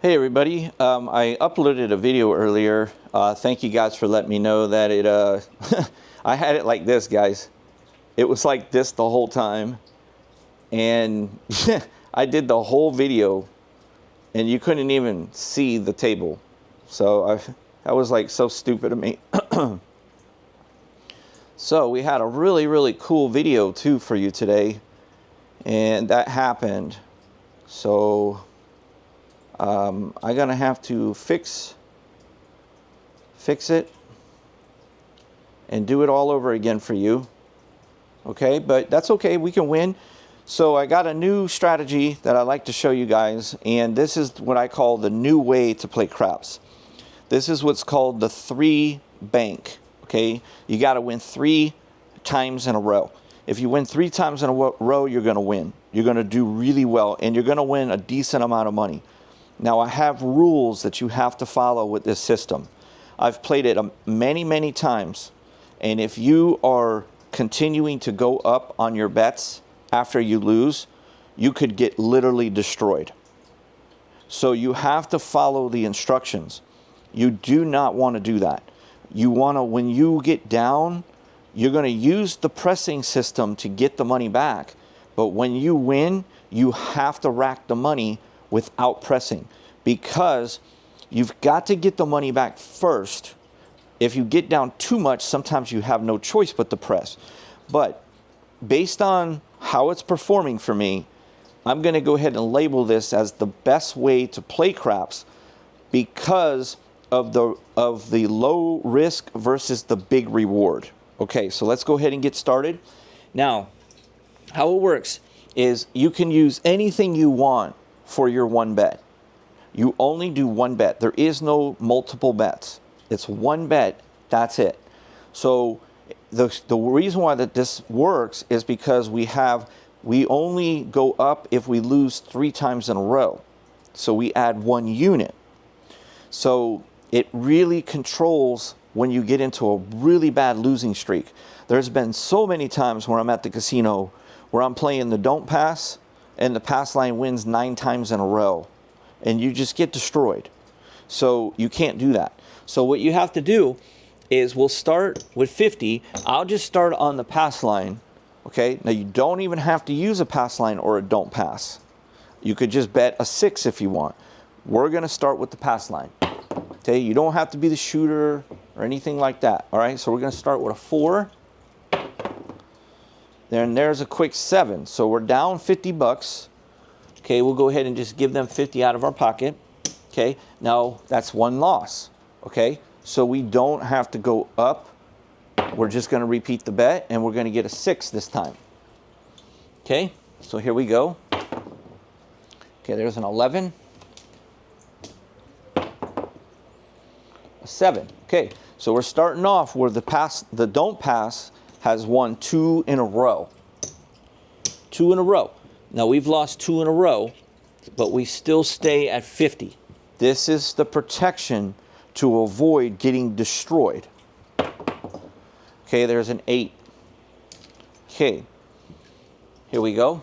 Hey everybody, I uploaded a video earlier. Thank you guys for letting me know that it, I had it like this, guys. It was like this the whole time. And I did the whole video and you couldn't even see the table. So that was like so stupid of me. So we had a really cool video too for you today. And that happened. So I'm gonna have to fix it and do it all over again for you. Okay, but that's okay, we can win. So I got a new strategy that I like to show you guys, and this is what I call the new way to play craps. This is what's called the 3 bank. Okay, you got to win 3 times in a row. If you win 3 times in a row, you're going to win. You're going to do really well, and you're going to win a decent amount of money. Now, I have rules that you have to follow with this system. I've played it many times, and if you are continuing to go up on your bets after you lose, you could get literally destroyed. So you have to follow the instructions. You do not want to do that. You want to, when you get down, you're going to use the pressing system to get the money back. But when you win, you have to rack the money without pressing, because you've got to get the money back first. If you get down too much, sometimes you have no choice but to press. But based on how it's performing for me, I'm going to go ahead and label this as the best way to play craps because of the low risk versus the big reward. Okay, so let's go ahead and get started. Now, how it works is you can use anything you want for your one bet. You only do one bet. There is no multiple bets. It's one bet, that's it. So the reason why that this works is because we only go up if we lose 3 times in a row. So we add 1 unit. So it really controls when you get into a really bad losing streak. There's been so many times where I'm at the casino where I'm playing the don't pass and the pass line wins 9 times in a row, and you just get destroyed. So you can't do that. So what you have to do is we'll start with 50. I'll just start on the pass line. Okay, now you don't even have to use a pass line or a don't pass. You could just bet a 6 if you want. We're going to start with the pass line. Okay, you don't have to be the shooter or anything like that. All right, so we're going to start with a 4. Then there's a quick 7. So we're down 50 bucks. Okay, we'll go ahead and just give them 50 out of our pocket. Okay, now that's 1 loss. Okay, so we don't have to go up. We're just going to repeat the bet, and we're going to get a 6 this time. Okay, so here we go. Okay, there's an 11. A 7. Okay, so we're starting off where the don't pass has won 2 in a row. 2 in a row. Now we've lost 2 in a row, but we still stay at 50. This is the protection to avoid getting destroyed. Okay, there's an 8. Okay, here we go.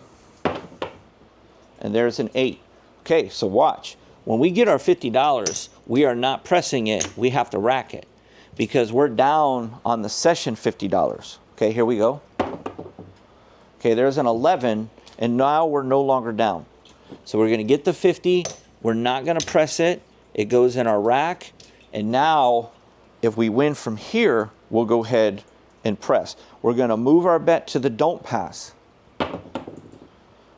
And there's an 8. Okay, so watch. When we get our $50, we are not pressing it. We have to rack it because we're down on the session $50. Okay, here we go. Okay, there's an 11, and now we're no longer down. So we're going to get the 50. We're not going to press it. It goes in our rack. And now, if we win from here, we'll go ahead and press. We're going to move our bet to the don't pass.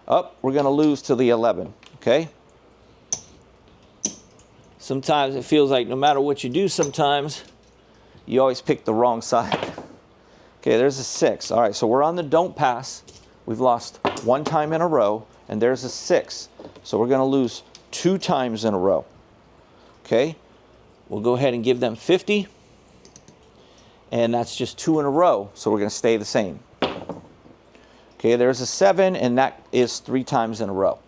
Up, we're going to lose to the 11. Okay? Sometimes it feels like no matter what you do sometimes, you always pick the wrong side. Okay, there's a 6. All right, so we're on the don't pass. We've lost 1 time in a row, and there's a 6. So we're going to lose 2 times in a row. Okay, we'll go ahead and give them 50. And that's just 2 in a row, so we're going to stay the same. Okay, there's a 7, and that is 3 times in a row.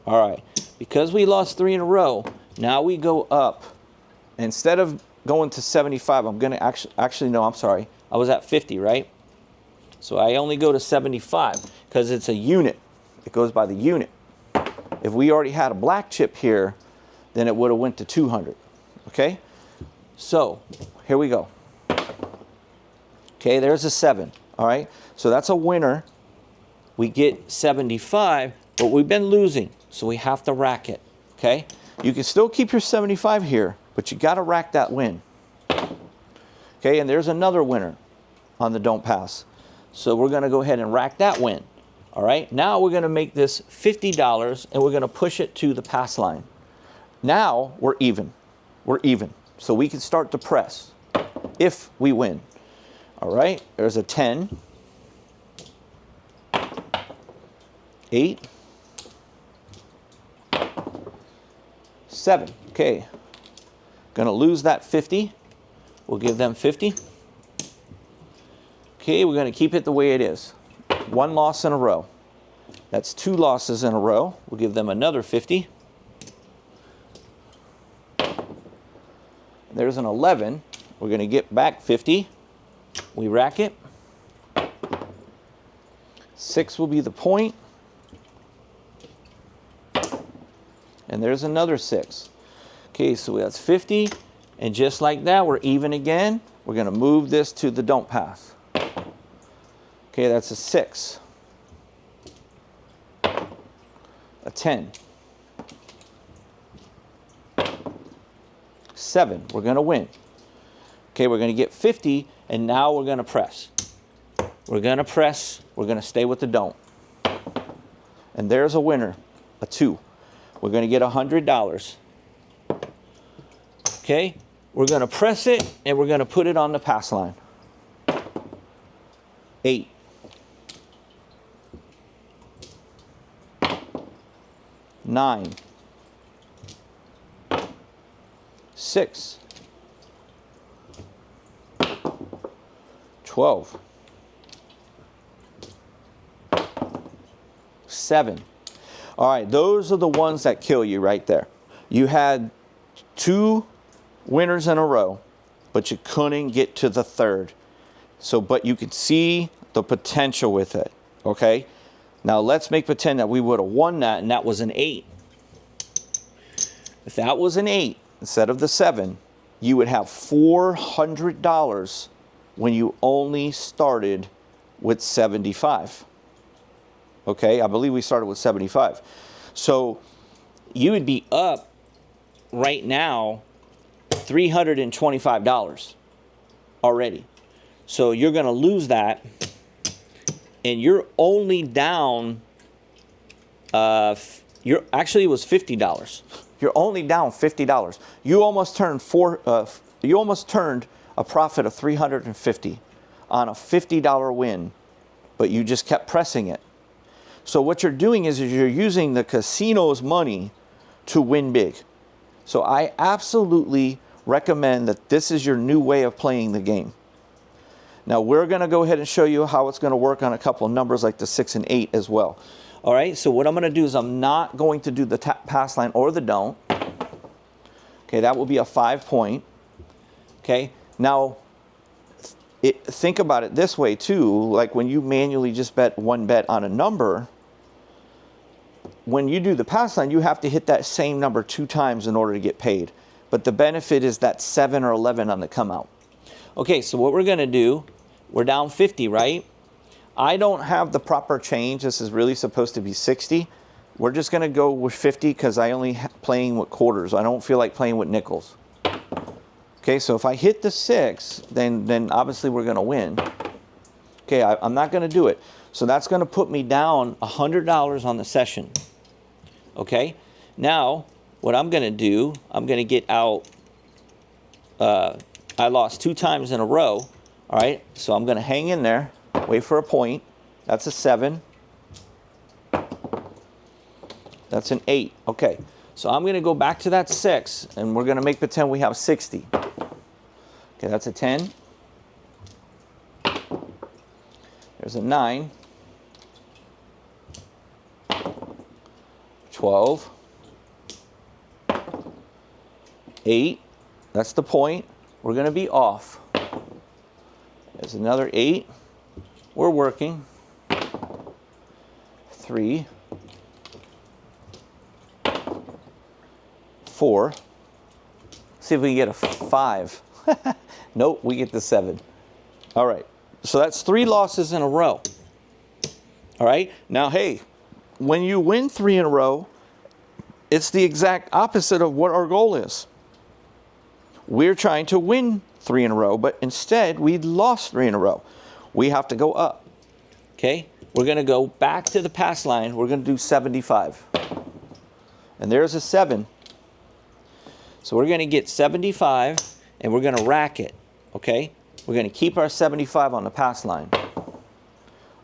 All right, because we lost 3 in a row, now we go up. Instead of going to 75, I'm going to actually, no, I'm sorry. I was at 50, right? So I only go to 75 because it's a unit. It goes by the unit. If we already had a black chip here, then it would have went to 200. Okay? So, here we go. Okay, there's a 7. All right? So that's a winner. We get 75, but we've been losing, so we have to rack it. Okay? You can still keep your 75 here, but you got to rack that win. Okay, and there's another winner on the don't pass. So we're going to go ahead and rack that win. All right, now we're going to make this $50 and we're going to push it to the pass line. Now we're even. We're even. So we can start to press if we win. All right, there's a 10, 8, 7. Okay, going to lose that 50. We'll give them 50. Okay, we're going to keep it the way it is. 1 loss in a row. That's 2 losses in a row. We'll give them another 50. There's an 11. We're going to get back 50. We rack it. 6 will be the point. And there's another 6. Okay, so that's 50. And just like that, we're even again. We're going to move this to the don't pass. Okay, that's a 6. A 10. 7. We're going to win. Okay, we're going to get 50, and now we're going to press. We're going to press. We're going to stay with the don't. And there's a winner, a 2. We're going to get $100. Okay, we're going to press it, and we're going to put it on the pass line. 8. 9. 6. 12. 7. All right, those are the ones that kill you right there. You had 2 winners in a row, but you couldn't get to the 3rd. So, but you could see the potential with it, okay? Now let's make pretend that we would have won that and that was an 8. If that was an 8 instead of the 7, you would have $400 when you only started with 75. Okay, I believe we started with 75. So you would be up right now $325 already. So you're going to lose that, and you're only down, actually it was $50. You're only down $50. You almost turned a profit of $350 on a $50 win, but you just kept pressing it. So what you're doing is you're using the casino's money to win big. So I absolutely recommend that this is your new way of playing the game. Now we're going to go ahead and show you how it's going to work on a couple of numbers like the 6 and 8 as well. All right, so what I'm going to do is I'm not going to do the pass line or the don't. Okay, that will be a 5 point. Okay, now think about it this way too, like when you manually just bet one bet on a number, when you do the pass line, you have to hit that same number 2 times in order to get paid. But the benefit is that 7 or 11 on the come out. Okay, so what we're going to do, we're down 50, right? I don't have the proper change. This is really supposed to be 60. We're just going to go with 50 because I only playing with quarters. I don't feel like playing with nickels. Okay, so if I hit the 6, then obviously we're going to win. Okay, I'm not going to do it. So that's going to put me down $100 on the session. Okay, now what I'm going to do, I'm going to get out, I lost 2 times in a row. All right, so I'm going to hang in there, wait for a point. That's a 7. That's an 8. Okay, so I'm going to go back to that 6, and we're going to make pretend we have 60. Okay, that's a 10. There's a 9. 12. 8. That's the point. We're going to be off. There's another 8. We're working. 3. 4. See if we can get a 5. Nope, we get the 7. All right, so that's 3 losses in a row. All right, now hey, when you win 3 in a row, it's the exact opposite of what our goal is. We're trying to win 3 in a row, but instead we lost 3 in a row. We have to go up. Okay, we're going to go back to the pass line. We're going to do 75. And there's a 7. So we're going to get 75 and we're going to rack it. Okay, we're going to keep our 75 on the pass line.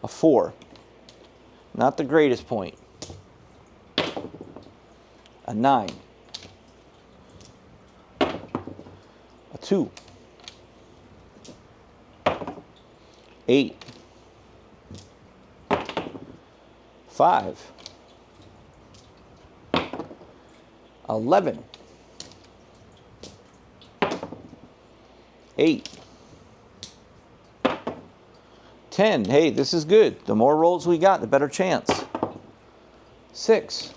A 4. Not the greatest point. A 9. A 2. 8. 5. 11. 8. 10. Hey, this is good. The more rolls we got, the better chance. 6.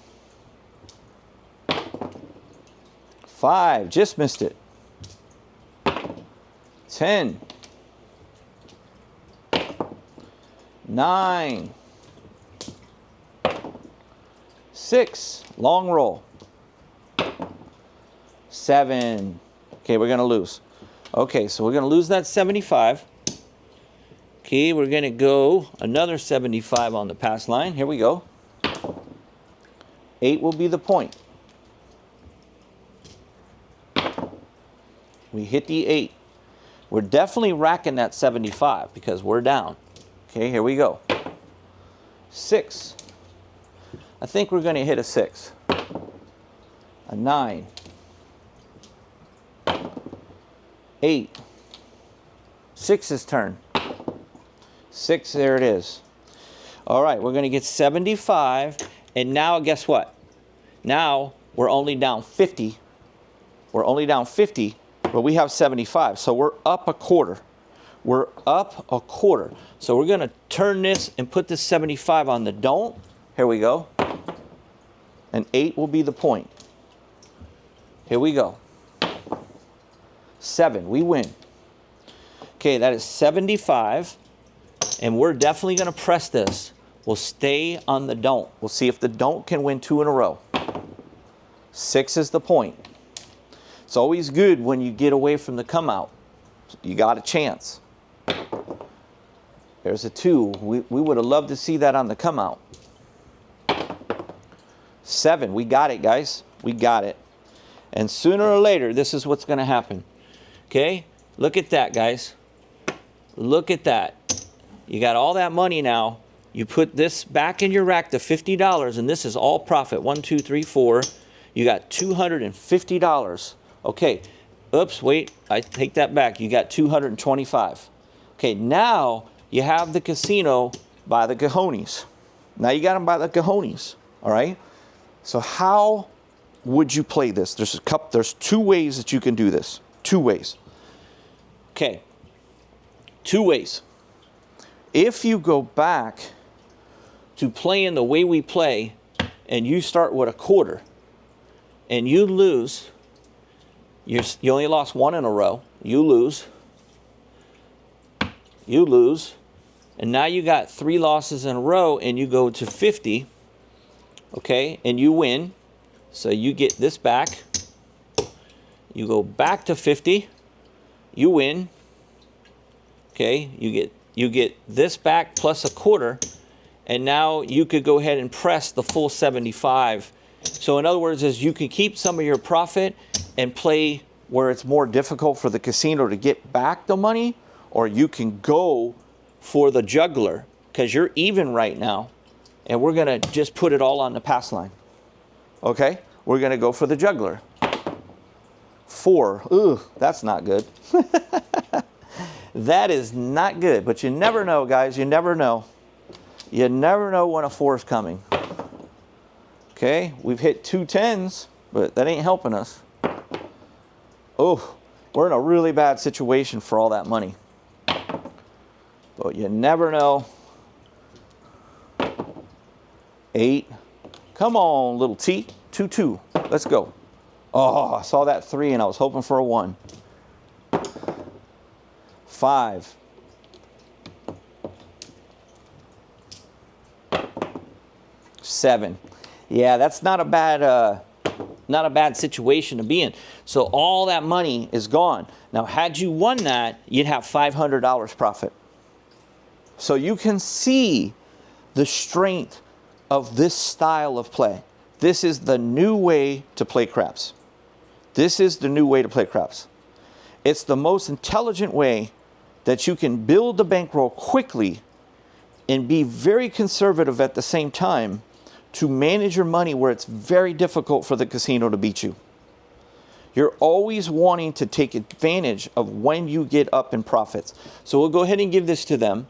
5. Just missed it. 10. 9. 6. Long roll. 7. Okay, we're going to lose. Okay, so we're going to lose that 75. Okay, we're going to go another 75 on the pass line. Here we go. 8 will be the point. We hit the 8. We're definitely racking that 75 because we're down. Okay, here we go. 6. I think we're going to hit a 6. A 9. 8. 6's turn. 6, there it is. All right, we're going to get 75. And now guess what? Now we're only down 50. We're only down 50, but we have 75. So we're up a quarter. We're up a quarter. So we're going to turn this and put this 75 on the don't. Here we go. And 8 will be the point. Here we go. 7, we win. Okay, that is 75. And we're definitely going to press this. We'll stay on the don't. We'll see if the don't can win 2 in a row. 6 is the point. It's always good when you get away from the come out. You got a chance. There's a 2. We would have loved to see that on the come out. 7. We got it, guys. We got it. And sooner or later, this is what's going to happen. Okay? Look at that, guys. Look at that. You got all that money now. You put this back in your rack, the $50, and this is all profit. 1, 2, 3, 4. You got $250. Okay. Oops, wait. I take that back. You got $225. Okay, now you have the casino by the cojones. Now you got them by the cojones. All right? So how would you play this? There's 2 ways that you can do this. 2 ways. Okay. 2 ways. If you go back to playing the way we play and you start with a quarter and you lose, you only lost 1 in a row, you lose, and now you got 3 losses in a row and you go to 50, okay, and you win, so you get this back, you go back to 50, you win, okay, you get this back plus a quarter, and now you could go ahead and press the full 75. So in other words, is you can keep some of your profit and play where it's more difficult for the casino to get back the money, or you can go for the juggler because you're even right now, and we're going to just put it all on the pass line. Okay? We're going to go for the juggler. 4. Ugh, that's not good. That is not good, but you never know, guys. You never know. You never know when a 4 is coming. Okay, we've hit 2 10s, but that ain't helping us. Oh, we're in a really bad situation for all that money. But you never know. 8. Come on, little T. 2 2. Let's go. Oh, I saw that 3 and I was hoping for a 1. 5. 7. Yeah, that's not a bad situation to be in. So all that money is gone. Now, had you won that, you'd have $500 profit. So you can see the strength of this style of play. This is the new way to play craps. This is the new way to play craps. It's the most intelligent way that you can build the bankroll quickly and be very conservative at the same time to manage your money where it's very difficult for the casino to beat you. You're always wanting to take advantage of when you get up in profits. So we'll go ahead and give this to them.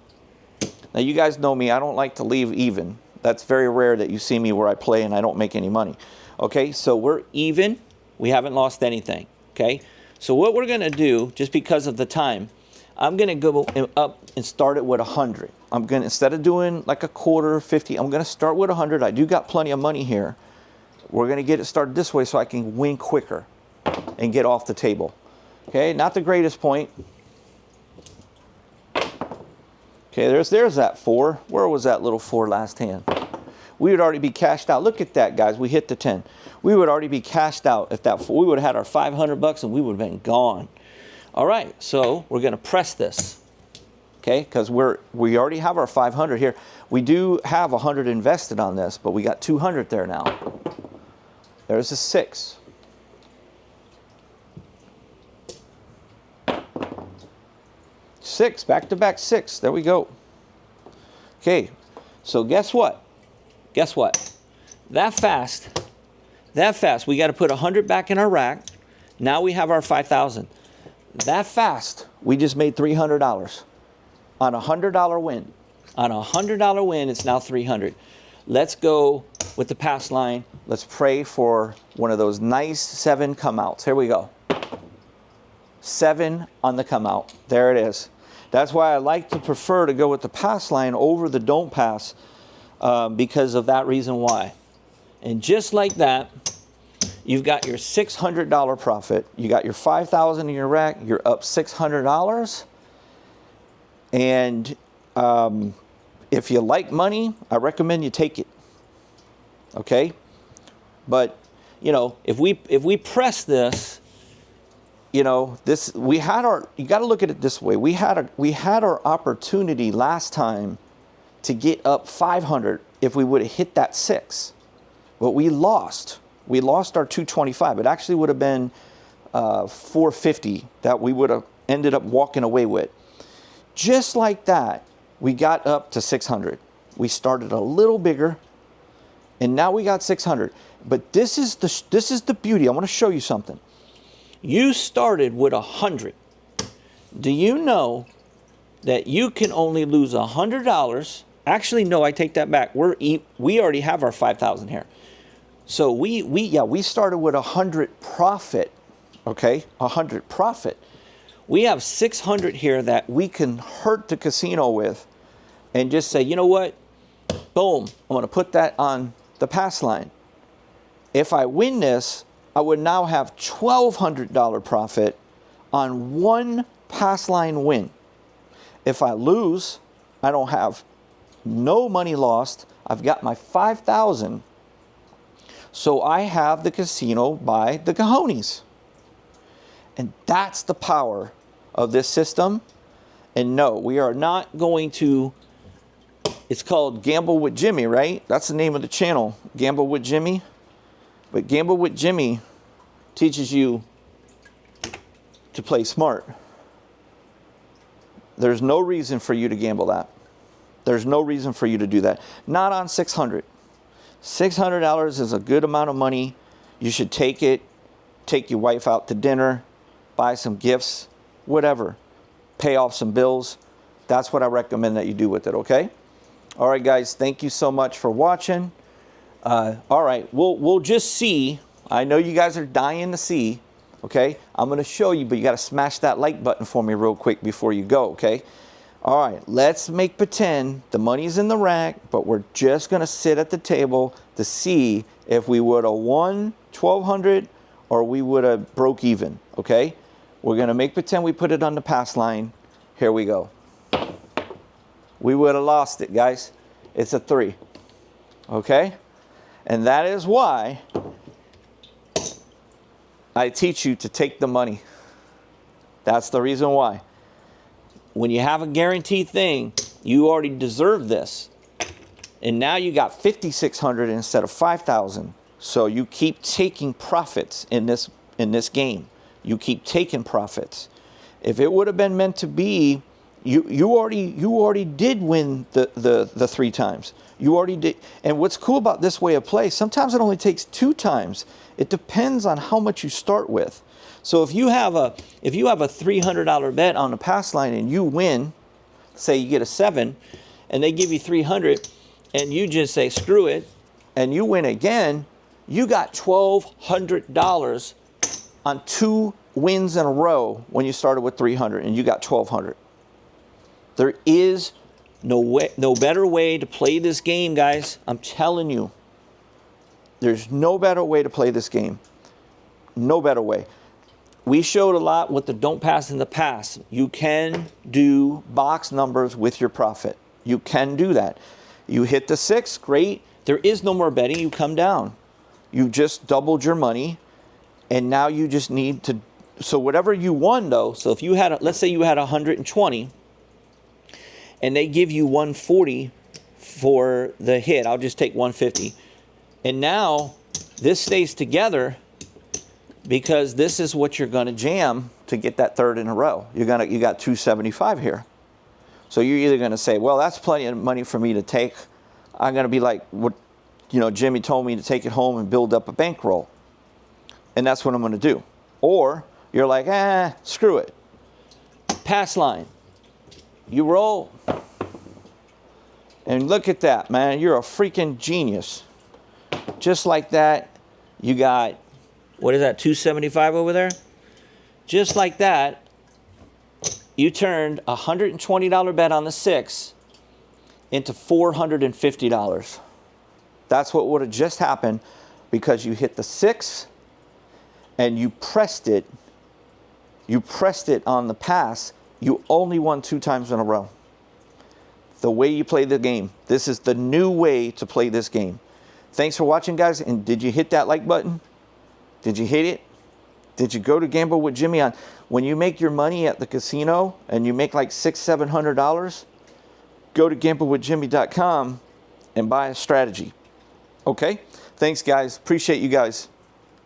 Now you guys know me, I don't like to leave even. That's very rare that you see me where I play and I don't make any money. Okay, so we're even. We haven't lost anything. Okay, so what we're going to do, just because of the time, I'm going to go up and start it with 100. I'm going to, instead of doing like a quarter, 50, I'm going to start with 100. I do got plenty of money here. We're going to get it started this way so I can win quicker and get off the table. Okay, not the greatest point. Okay, there's that 4. Where was that little 4 last hand? We would already be cashed out. Look at that, guys. We hit the 10. We would already be cashed out if that 4. We would have had our 500 bucks and we would have been gone. All right, so we're going to press this. Okay, because we already have our 500 here. We do have 100 invested on this, but we got 200 there now. There's a 6. Six, back-to-back 6. There we go. Okay, so guess what? Guess what? That fast, we got to put 100 back in our rack. Now we have our 5,000. That fast, we just made $300 on a $100 win. On a $100 win, it's now 300. Let's go with the pass line. Let's pray for one of those nice 7 come outs. Here we go. 7 on the come out. There it is. That's why I like to prefer to go with the pass line over the don't pass, because of that reason why. And just like that, you've got your $600 profit. You got your $5,000 in your rack. You're up $600. And if you like money, I recommend you take it. Okay? But, you know, if we press this, you know, this, we had our, you got to look at it this way. We had our opportunity last time to get up 500 if we would have hit that 6. But we lost. We lost our 225. It actually would have been 450 that we would have ended up walking away with. Just like that, we got up to 600. We started a little bigger, and now we got 600. But this is the beauty. I want to show you something. You started with 100. Do you know that you can only lose $100? Actually, no, I take that back. We already have our 5,000 here. So we started with 100 profit, okay? 100 profit. We have 600 here that we can hurt the casino with and just say, you know what? Boom, I'm going to put that on the pass line. If I win this, I would now have $1,200 profit on one pass line win. If I lose, I don't have no money lost. I've got my 5,000. So I have the casino by the cojones. And that's the power of this system. And no, we are not going to, it's called Gamble with Jimmy, right? That's the name of the channel, Gamble with Jimmy. But Gamble with Jimmy teaches you to play smart. There's no reason for you to gamble that. There's no reason for you to do that. Not on 600. $600 is a good amount of money. You should take it, take your wife out to dinner, buy some gifts, whatever. Pay off some bills. That's what I recommend that you do with it, okay? All right, guys, thank you so much for watching. All right, we'll just see. I know you guys are dying to see, okay? I'm going to show you, but you got to smash that like button for me real quick before you go, okay? All right, let's make pretend the money's in the rack, but we're just going to sit at the table to see if we would have won 1,200 or we would have broke even, okay? We're going to make pretend we put it on the pass line. Here we go. We would have lost it, guys. It's a 3, okay? And that is why I teach you to take the money. That's the reason why. When you have a guaranteed thing, you already deserve this. And now you got 5,600 instead of 5,000. So you keep taking profits in this game. You keep taking profits. If it would have been meant to be, you already did win the 3 times. You already did. And what's cool about this way of play, sometimes it only takes 2 times. It depends on how much you start with. So if you have a $300 bet on the pass line and you win, say you get a 7, and they give you 300, and you just say screw it, and you win again, you got $1,200 on 2 wins in a row when you started with 300, and you got 1,200. There is no better way to play this game, guys. I'm telling you. There's no better way to play this game. No better way. We showed a lot with the don't pass in the pass. You can do box numbers with your profit. You can do that. You hit the 6, great. There is no more betting. You come down. You just doubled your money, and now you just need to. So whatever you won, though. So if you had, let's say you had 120, and they give you 140 for the hit. I'll just take 150, and now this stays together because this is what you're going to jam to get that 3rd in a row. You got 275 here. So you're either going to say, well, that's plenty of money for me to take. I'm going to be like what Jimmy told me to take it home and build up a bankroll. And that's what I'm going to do. Or you're like, screw it. Pass line. You roll. And look at that, man. You're a freaking genius. Just like that, you got, what is that, 275 over there? Just like that, you turned a $120 bet on the 6 into $450. That's what would have just happened because you hit the 6 and you pressed it. You pressed it on the pass. You only won 2 times in a row. The way you play the game. This is the new way to play this game. Thanks for watching, guys. And did you hit that like button? Did you hit it? Did you go to Gamble with Jimmy on? When you make your money at the casino and you make like $600-700, go to gamblewithjimmy.com and buy a strategy. Okay? Thanks, guys. Appreciate you guys.